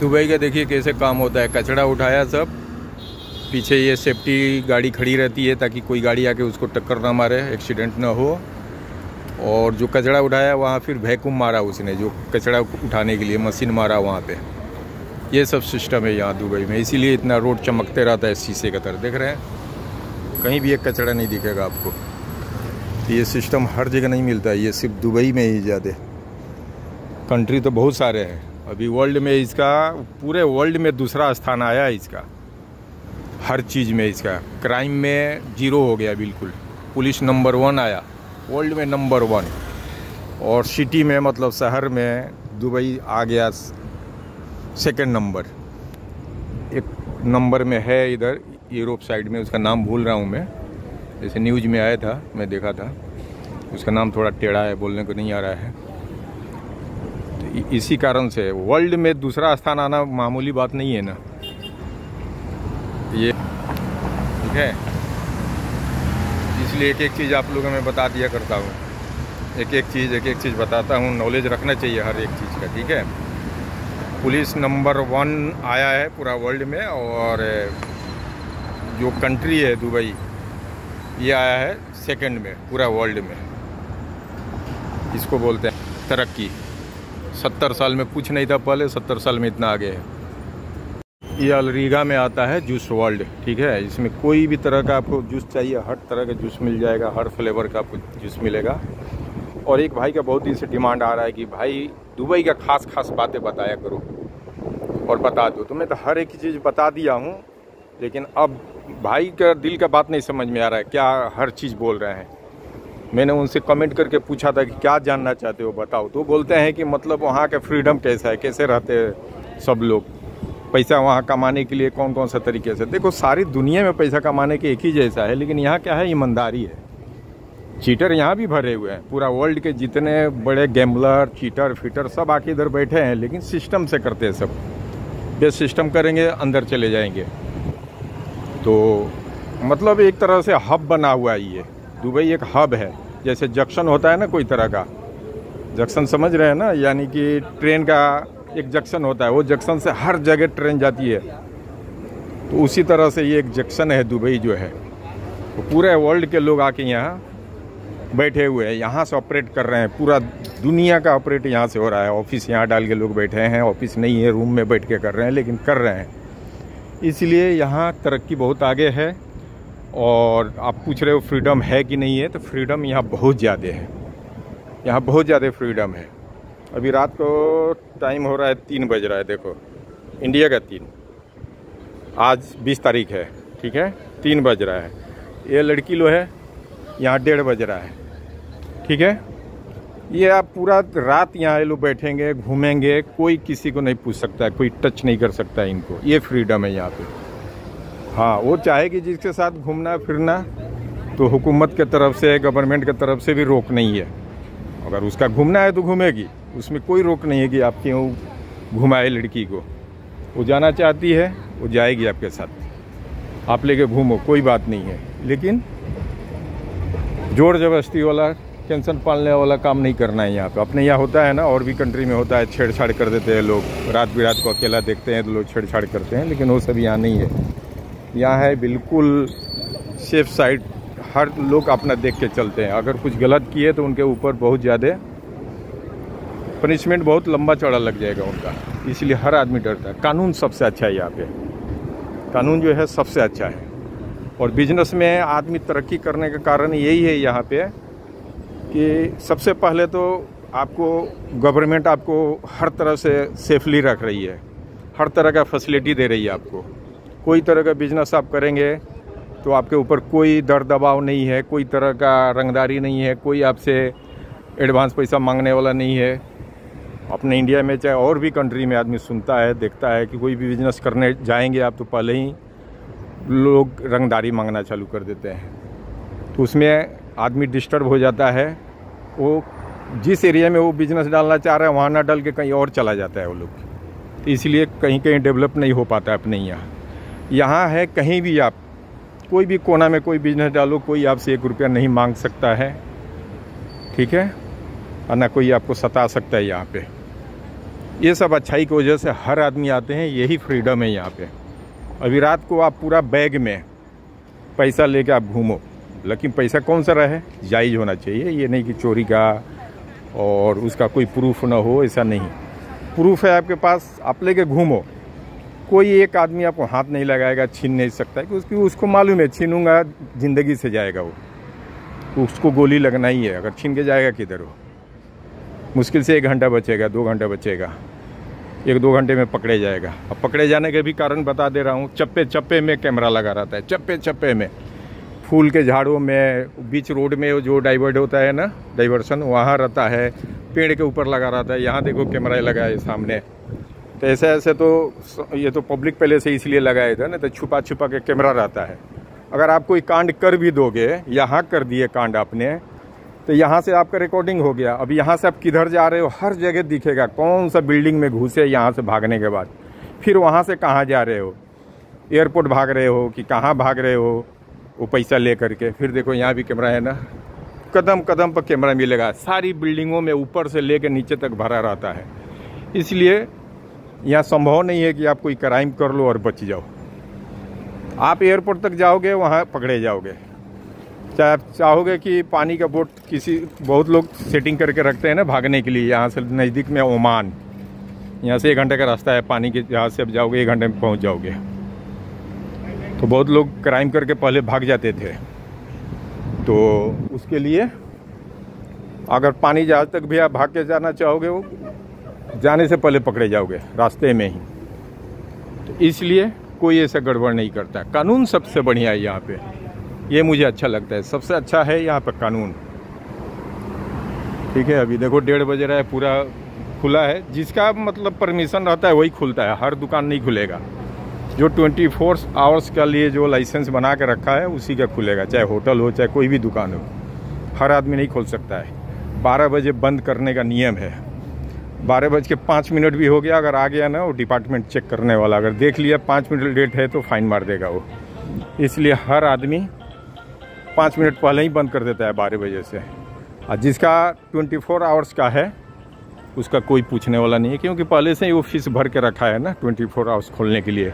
Dubai का देखिए कैसे काम होता है। कचरा उठाया सब, पीछे ये सेफ्टी गाड़ी खड़ी रहती है ताकि कोई गाड़ी आके उसको टक्कर ना मारे, एक्सीडेंट ना हो। और जो कचरा उठाया वहाँ फिर वैक्यूम मारा उसने, जो कचरा उठाने के लिए मशीन मारा वहाँ पे। ये सब सिस्टम है यहाँ दुबई में, इसीलिए इतना रोड चमकते रहता है शीशे का तरह। देख रहे हैं, कहीं भी एक कचरा नहीं दिखेगा आपको। ये सिस्टम हर जगह नहीं मिलता है, ये सिर्फ दुबई में ही ज़्यादा। कंट्री तो बहुत सारे हैं, अभी वर्ल्ड में इसका, पूरे वर्ल्ड में दूसरा स्थान आया है इसका। हर चीज़ में इसका, क्राइम में 0 हो गया बिल्कुल। पुलिस नंबर 1 आया, वर्ल्ड में नंबर 1। और सिटी में मतलब शहर में दुबई आ गया 2nd नंबर। 1 नंबर में है इधर यूरोप साइड में, उसका नाम भूल रहा हूँ मैं, जैसे न्यूज़ में आया था, मैं देखा था। उसका नाम थोड़ा टेढ़ा है, बोलने को नहीं आ रहा है। तो इसी कारण से वर्ल्ड में दूसरा स्थान आना मामूली बात नहीं है ना ये, ठीक है। इसलिए एक एक चीज़ आप लोगों में बता दिया करता हूँ, एक एक चीज़ बताता हूँ। नॉलेज रखना चाहिए हर एक चीज़ का, ठीक है। पुलिस नंबर 1 आया है पूरा वर्ल्ड में, और जो कंट्री है दुबई, ये आया है 2nd में पूरा वर्ल्ड में। इसको बोलते हैं तरक्की। 70 साल में कुछ नहीं था पहले, 70 साल में इतना आगे है। ये अलरीगा में आता है जूस वर्ल्ड, ठीक है। इसमें कोई भी तरह का आपको जूस चाहिए, हर तरह का जूस मिल जाएगा, हर फ्लेवर का आपको जूस मिलेगा। और एक भाई का बहुत दिन से डिमांड आ रहा है कि भाई दुबई का खास बातें बताया करो और बता दो। तो मैं तो हर एक चीज़ बता दिया हूँ, लेकिन अब भाई का दिल का बात नहीं समझ में आ रहा है, क्या हर चीज़ बोल रहे हैं। मैंने उनसे कमेंट करके पूछा था कि क्या जानना चाहते हो बताओ, तो बोलते हैं कि मतलब वहाँ का फ्रीडम कैसा है, कैसे रहते हैं सब लोग, पैसा वहाँ कमाने के लिए कौन कौन सा तरीके से। देखो, सारी दुनिया में पैसा कमाने के एक ही जैसा है, लेकिन यहाँ क्या है, ईमानदारी है। चीटर यहाँ भी भरे हुए हैं, पूरा वर्ल्ड के जितने बड़े गैम्बलर, चीटर फीटर सब आके इधर बैठे हैं, लेकिन सिस्टम से करते हैं सब। बेस्ट सिस्टम करेंगे, अंदर चले जाएंगे। तो मतलब एक तरह से हब बना हुआ है ये दुबई, एक हब है। जैसे जंक्शन होता है ना कोई तरह का, जंक्शन समझ रहे हैं ना, यानी कि ट्रेन का एक जंक्शन होता है, वो जंक्शन से हर जगह ट्रेन जाती है। तो उसी तरह से ये एक जंक्शन है दुबई जो है। तो पूरे वर्ल्ड के लोग आके यहाँ बैठे हुए हैं, यहाँ से ऑपरेट कर रहे हैं। पूरा दुनिया का ऑपरेट यहाँ से हो रहा है। ऑफिस यहाँ डाल के लोग बैठे हैं, ऑफिस नहीं है, रूम में बैठ के कर रहे हैं, लेकिन कर रहे हैं। इसलिए यहाँ तरक्की बहुत आगे है। और आप पूछ रहे हो फ्रीडम है कि नहीं है, तो फ्रीडम यहाँ बहुत ज़्यादा है, यहाँ बहुत ज़्यादा फ्रीडम है। अभी रात को टाइम हो रहा है 3 बज रहा है, देखो इंडिया का 3, आज 20 तारीख है, ठीक है, 3 बज रहा है। ये लड़की लो है यहाँ 1:30 बज रहा है, ठीक है। ये आप पूरा रात यहाँ लोग बैठेंगे, घूमेंगे, कोई किसी को नहीं पूछ सकता है, कोई टच नहीं कर सकता है इनको। ये फ्रीडम है यहाँ पे। हाँ, वो चाहे कि जिसके साथ घूमना फिरना, तो हुकूमत के तरफ से, गवर्नमेंट के तरफ से भी रोक नहीं है। अगर उसका घूमना है तो घूमेगी, उसमें कोई रोक नहीं है कि आप क्यों घुमाए लड़की को। वो जाना चाहती है, वो जाएगी आपके साथ, आप लेके घूमो, कोई बात नहीं है। लेकिन जोर जबरदस्ती वाला, टेंशन पालने वाला काम नहीं करना है यहाँ पे। अपने यहाँ होता है ना, और भी कंट्री में होता है, छेड़छाड़ कर देते हैं लोग। रात बिरात को अकेला देखते हैं तो लोग छेड़छाड़ करते हैं, लेकिन वो सब यहाँ नहीं है। यहाँ है बिल्कुल सेफ साइड, हर लोग अपना देख के चलते हैं। अगर कुछ गलत किए तो उनके ऊपर बहुत ज़्यादा पनिशमेंट, बहुत लंबा चौड़ा लग जाएगा उनका। इसलिए हर आदमी डरता है। कानून सबसे अच्छा है यहाँ पे, कानून जो है सबसे अच्छा है। और बिजनेस में आदमी तरक्की करने का कारण यही है यहाँ पे कि सबसे पहले तो आपको गवर्नमेंट आपको हर तरह से सेफली रख रही है, हर तरह का फैसिलिटी दे रही है आपको। कोई तरह का बिजनेस आप करेंगे तो आपके ऊपर कोई डर दबाव नहीं है, कोई तरह का रंगदारी नहीं है, कोई आपसे एडवांस पैसा मांगने वाला नहीं है। अपने इंडिया में चाहे और भी कंट्री में आदमी सुनता है, देखता है कि कोई भी बिजनेस करने जाएंगे आप तो पहले ही लोग रंगदारी मांगना चालू कर देते हैं। तो उसमें आदमी डिस्टर्ब हो जाता है। वो जिस एरिया में वो बिजनेस डालना चाह रहा है वहाँ ना डाल के कहीं और चला जाता है वो लोग। तो इसलिए कहीं कहीं डेवलप नहीं हो पाता अपने यहाँ। यहाँ है कहीं भी आप कोई भी कोना में कोई बिजनेस डालो, कोई आपसे 1 रुपया नहीं मांग सकता है, ठीक है, और ना कोई आपको सता सकता है यहाँ पे। ये सब अच्छाई की वजह से हर आदमी आते हैं, यही फ्रीडम है यहाँ पे। अभी रात को आप पूरा बैग में पैसा लेके आप घूमो, लेकिन पैसा कौन सा रहे, जायज़ होना चाहिए। ये नहीं कि चोरी का और उसका कोई प्रूफ ना हो, ऐसा नहीं। प्रूफ है आपके पास, आप लेके घूमो। कोई एक आदमी आपको हाथ नहीं लगाएगा, छीन नहीं सकता है, क्योंकि उसको मालूम है छीनूंगा ज़िंदगी से जाएगा वो, उसको गोली लगना ही है। अगर छीन के जाएगा किधर वो, मुश्किल से 1 घंटा बचेगा, 2 घंटा बचेगा, 1-2 घंटे में पकड़े जाएगा। अब पकड़े जाने के भी कारण बता दे रहा हूँ। चप्पे चप्पे में कैमरा लगा रहता है, चप्पे चप्पे में, फूल के झाड़ों में, बीच रोड में जो डाइवर्ट होता है ना, डाइवर्सन, वहाँ रहता है। पेड़ के ऊपर लगा रहता है, यहाँ देखो कैमरा लगा है सामने। तो ऐसे ऐसे तो ये तो पब्लिक पहले से इसलिए लगाए थे ना, तो छुपा छुपा के कैमरा रहता है। अगर आप कोई कांड कर भी दोगे, यहाँ कर दिए कांड आपने, तो यहाँ से आपका रिकॉर्डिंग हो गया। अब यहाँ से आप किधर जा रहे हो हर जगह दिखेगा, कौन सा बिल्डिंग में घुसे यहाँ से भागने के बाद, फिर वहाँ से कहाँ जा रहे हो, एयरपोर्ट भाग रहे हो कि कहाँ भाग रहे हो वो पैसा ले करके। फिर देखो यहाँ भी कैमरा है ना, कदम कदम पर कैमरा मिलेगा। सारी बिल्डिंगों में ऊपर से लेकर नीचे तक भरा रहता है। इसलिए यहाँ संभव नहीं है कि आप कोई क्राइम कर लो और बच जाओ। आप एयरपोर्ट तक जाओगे, वहाँ पकड़े जाओगे। चाहे आप चाहोगे कि पानी का बोट, बहुत लोग सेटिंग करके रखते हैं ना भागने के लिए। यहाँ से नज़दीक में ओमान, यहाँ से 1 घंटे का रास्ता है पानी के, जहाँ से आप जाओगे 1 घंटे में पहुँच जाओगे। तो बहुत लोग क्राइम करके पहले भाग जाते थे। तो उसके लिए अगर पानी जहाज तक भी आप भाग के जाना चाहोगे, वो जाने से पहले पकड़े जाओगे रास्ते में ही। तो इसलिए कोई ऐसा गड़बड़ नहीं करता। कानून सबसे बढ़िया है यहाँ पे, ये मुझे अच्छा लगता है। सबसे अच्छा है यहाँ पर कानून। ठीक है, अभी देखो 1:30 बज रहा है, पूरा खुला है। जिसका मतलब परमिशन रहता है वही खुलता है, हर दुकान नहीं खुलेगा। जो 24 आवर्स के लिए जो लाइसेंस बना के रखा है उसी का खुलेगा, चाहे होटल हो चाहे कोई भी दुकान हो। हर आदमी नहीं खोल सकता है। 12 बजे बंद करने का नियम है। 12:05 भी हो गया, अगर आ गया ना वो डिपार्टमेंट चेक करने वाला, अगर देख लिया 5 मिनट लेट है तो फाइन मार देगा वो। इसलिए हर आदमी 5 मिनट पहले ही बंद कर देता है 12 बजे से। और जिसका 24 आवर्स का है उसका कोई पूछने वाला नहीं है, क्योंकि पहले से ही वो फीस भर के रखा है ना 24 आवर्स खोलने के लिए।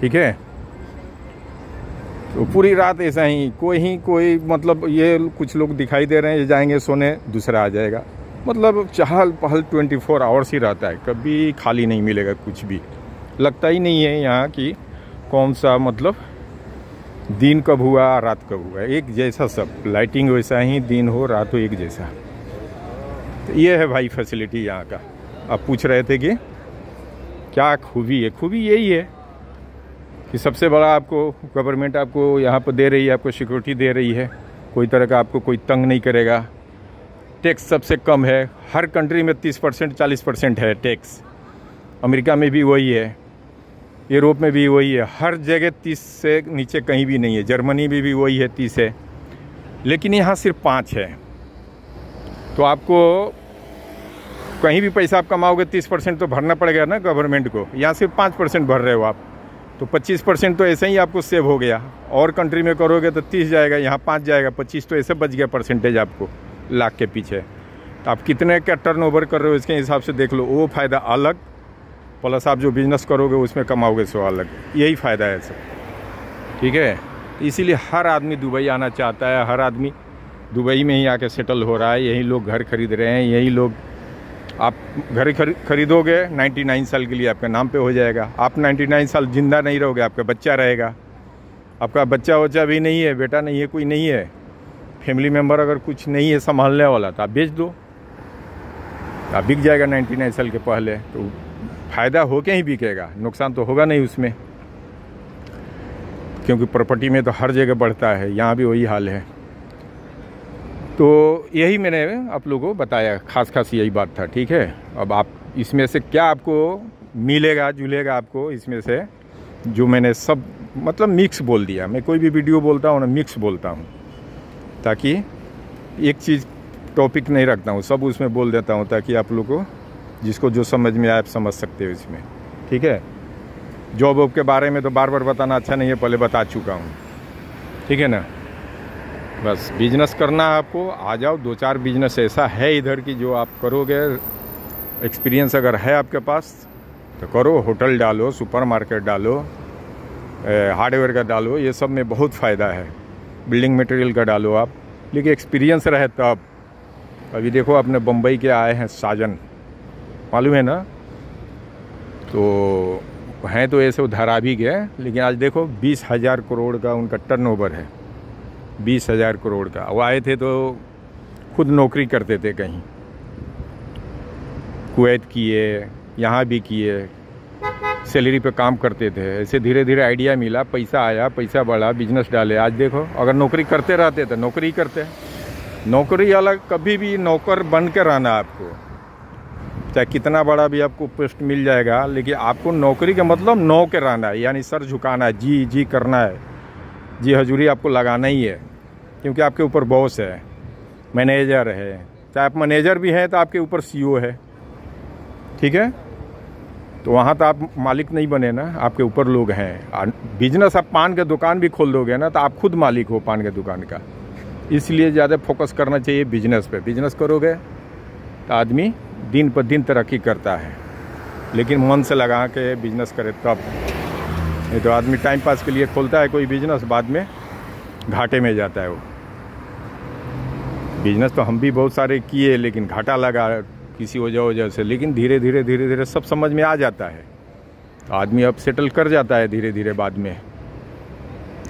ठीक है, तो पूरी रात ऐसा ही कोई मतलब ये कुछ लोग दिखाई दे रहे हैं, ये जाएंगे सोने, दूसरा आ जाएगा। मतलब चहल पहल 24 आवर्स ही रहता है, कभी खाली नहीं मिलेगा कुछ भी। लगता ही नहीं है यहाँ कि कौन सा मतलब दिन कब हुआ रात कब हुआ, एक जैसा सब। लाइटिंग वैसा ही, दिन हो रात हो एक जैसा। तो ये है भाई फैसिलिटी यहाँ का। आप पूछ रहे थे कि क्या खूबी है। खूबी यही है कि सबसे बड़ा आपको गवर्नमेंट आपको यहाँ पर दे रही है, आपको सिक्योरिटी दे रही है। कोई तरह का आपको कोई तंग नहीं करेगा। टैक्स सबसे कम है। हर कंट्री में 30% 40% है टैक्स। अमेरिका में भी वही है, यूरोप में भी वही है। हर जगह 30 से नीचे कहीं भी नहीं है। जर्मनी में भी वही है, 30 है। लेकिन यहाँ सिर्फ 5 है। तो आपको कहीं भी पैसा आप कमाओगे 30% तो भरना पड़ेगा ना गवर्नमेंट को। यहाँ सिर्फ 5% भर रहे हो आप, तो 25% तो ऐसे ही आपको सेव हो गया। और कंट्री में करोगे तो 30 जाएगा, यहाँ 5 जाएगा, 25 तो ऐसे बच गया परसेंटेज आपको लाख के पीछे। तो आप कितने का टर्नओवर कर रहे हो इसके हिसाब से देख लो। वो फ़ायदा अलग, प्लस आप जो बिजनेस करोगे उसमें कमाओगे सो अलग। यही फ़ायदा है सब। ठीक है, इसीलिए हर आदमी दुबई आना चाहता है। हर आदमी दुबई में ही आके सेटल हो रहा है। यही लोग घर खरीद रहे हैं। यही लोग, आप घर खरीदोगे 99 साल के लिए आपके नाम पे हो जाएगा। आप 99 साल जिंदा नहीं रहोगे, आपका बच्चा रहेगा। आपका बच्चा वच्चा भी नहीं है, बेटा नहीं है, कोई नहीं है, फैमिली मेम्बर अगर कुछ नहीं है संभालने वाला, तो आप बेच दो, आप बिक जाएगा 99 साल के पहले। तो फ़ायदा होके ही बिकेगा, नुकसान तो होगा नहीं उसमें, क्योंकि प्रॉपर्टी में तो हर जगह बढ़ता है। यहाँ भी वही हाल है। तो यही मैंने आप लोगों को बताया, खास यही बात था। ठीक है, अब आप इसमें से क्या आपको मिलेगा जुलेगा आपको इसमें से, जो मैंने सब मतलब मिक्स बोल दिया। मैं कोई भी वीडियो बोलता हूँ ना, मिक्स बोलता हूँ, ताकि एक चीज़ टॉपिक नहीं रखता हूँ, सब उसमें बोल देता हूँ, ताकि आप लोग को जिसको जो समझ में आए आप समझ सकते हो इसमें। ठीक है, जॉब वॉब के बारे में तो बार बार बताना अच्छा नहीं है, पहले बता चुका हूँ। ठीक है ना, बस बिजनेस करना है आपको, आ जाओ। 2-4 बिजनेस ऐसा है इधर की जो आप करोगे एक्सपीरियंस अगर है आपके पास तो करो, होटल डालो, सुपरमार्केट डालो, हार्डवेयर का डालो, ये सब में बहुत फ़ायदा है। बिल्डिंग मटेरियल का डालो आप, लेकिन एक्सपीरियंस रहे तब। अभी देखो अपने बम्बई के आए हैं साजन, मालूम है ना, तो हैं तो ऐसे उधारा भी गए, लेकिन आज देखो 20,000 करोड़ का उनका टर्नओवर है, 20,000 करोड़ का। वो आए थे तो खुद नौकरी करते थे, कहीं कुवैत किए, यहाँ भी किए, सैलरी पे काम करते थे। ऐसे धीरे धीरे आइडिया मिला, पैसा आया, पैसा बढ़ा, बिजनेस डाले। आज देखो अगर नौकरी करते रहते तो नौकरी करते, नौकरी अलग, कभी भी नौकर बन के रहना आपको, चाहे कितना बड़ा भी आपको पोस्ट मिल जाएगा, लेकिन आपको नौकरी का मतलब नौ के रहना है, यानी सर झुकाना है, जी जी करना है, जी हजूरी आपको लगाना ही है, क्योंकि आपके ऊपर बॉस है, मैनेजर है। चाहे आप मैनेजर भी हैं तो आपके ऊपर सीईओ है, ठीक है। तो वहाँ तो आप मालिक नहीं बने ना, आपके ऊपर लोग हैं। बिजनेस आप पान का दुकान भी खोल दोगे ना तो आप खुद मालिक हो पान के दुकान का। इसलिए ज़्यादा फोकस करना चाहिए बिजनेस पे। बिजनेस करोगे तो आदमी दिन पर दिन तरक्की करता है, लेकिन मन से लगा के बिजनेस करे तब। नहीं तो आदमी टाइम पास के लिए खोलता है कोई बिजनेस, बाद में घाटे में जाता है वो। बिजनेस तो हम भी बहुत सारे किए, लेकिन घाटा लगा किसी वजह से, लेकिन धीरे धीरे सब समझ में आ जाता है, तो आदमी अब सेटल कर जाता है धीरे धीरे बाद में।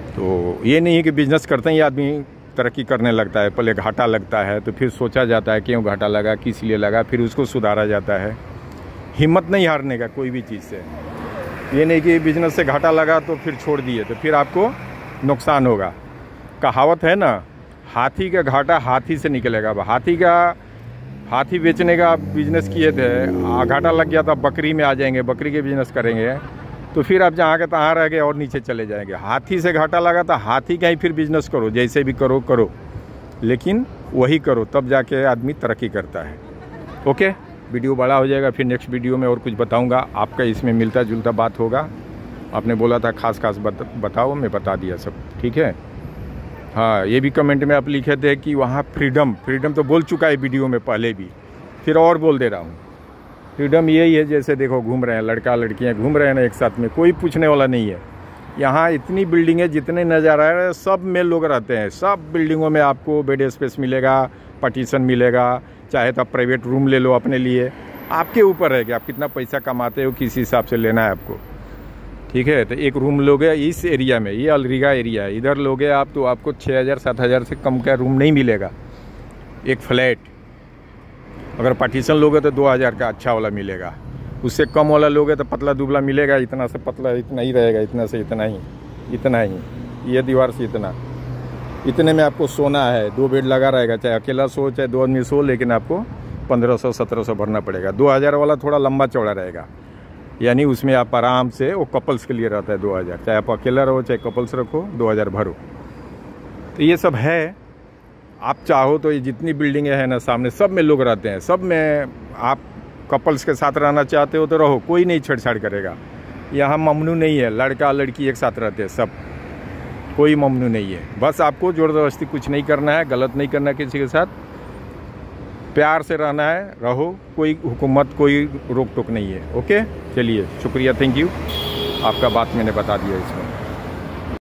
तो ये नहीं है कि बिजनेस करते ही आदमी तरक्की करने लगता है, पहले घाटा लगता है तो फिर सोचा जाता है क्यों घाटा लगा, किस लिए लगा, फिर उसको सुधारा जाता है। हिम्मत नहीं हारने का कोई भी चीज़ से। ये नहीं कि बिजनेस से घाटा लगा तो फिर छोड़ दिए तो फिर आपको नुकसान होगा। कहावत है ना, हाथी का घाटा हाथी से निकलेगा। हाथी बेचने का बिजनेस किए थे, घाटा लग गया तो बकरी में आ जाएंगे, बकरी के बिजनेस करेंगे तो फिर आप जहाँ के तहाँ रह गए और नीचे चले जाएंगे। हाथी से घाटा लगा तो हाथी का ही फिर बिजनेस करो, जैसे भी करो, लेकिन वही करो, तब जाके आदमी तरक्की करता है। ओके, वीडियो बड़ा हो जाएगा, फिर नेक्स्ट वीडियो में और कुछ बताऊंगा, आपका इसमें मिलता जुलता बात होगा। आपने बोला था खास बताओ, मैं बता दिया सब, ठीक है। हाँ, ये भी कमेंट में आप लिखे थे कि वहाँ फ्रीडम तो बोल चुका है वीडियो में पहले भी, फिर और बोल दे रहा हूँ। फ्रीडम यही है, जैसे देखो घूम रहे हैं लड़का लड़कियाँ घूम रहे हैं ना एक साथ में, कोई पूछने वाला नहीं है। यहाँ इतनी बिल्डिंग है, जितने नज़र आ रहे हैं सब में लोग रहते हैं। सब बिल्डिंगों में आपको बेड स्पेस मिलेगा, पार्टीशन मिलेगा, चाहे तो आप प्राइवेट रूम ले लो अपने लिए, आपके ऊपर है कि आप कितना पैसा कमाते हो, किस हिसाब से लेना है आपको, ठीक है। तो एक रूम लोगे इस एरिया में, ये अलरीगा एरिया है, इधर लोगे आप तो आपको 6,000-7,000 से कम का रूम नहीं मिलेगा एक फ्लैट। अगर पार्टीशन लोगे तो 2,000 का अच्छा वाला मिलेगा, उससे कम वाला लोगे तो पतला दुबला मिलेगा, इतना से पतला इतना ही रहेगा, इतना से इतना ही, ये दीवार से इतने में आपको सोना है। 2 बेड लगा रहेगा, चाहे अकेला सो चाहे 2 आदमी सो, लेकिन आपको 1,500-1,700 भरना पड़ेगा। 2,000 वाला थोड़ा लंबा चौड़ा रहेगा, यानी उसमें आप आराम से, वो कपल्स के लिए रहता है 2,000, चाहे आप अकेला रहो चाहे कपल्स रखो, 2,000 भरो। तो ये सब है, आप चाहो तो ये जितनी बिल्डिंगें हैं ना सामने, सब में लोग रहते हैं। सब में आप कपल्स के साथ रहना चाहते हो तो रहो, कोई नहीं छेड़छाड़ करेगा। यहाँ ममनू नहीं है, लड़का लड़की एक साथ रहते हैं सब, कोई ममनू नहीं है। बस आपको ज़बरदस्ती कुछ नहीं करना है, गलत नहीं करना है, किसी के साथ प्यार से रहना है, रहो, कोई हुकूमत कोई रोक टोक नहीं है। ओके, चलिए शुक्रिया, थैंक यू, आपका बात मैंने बता दिया इसमें।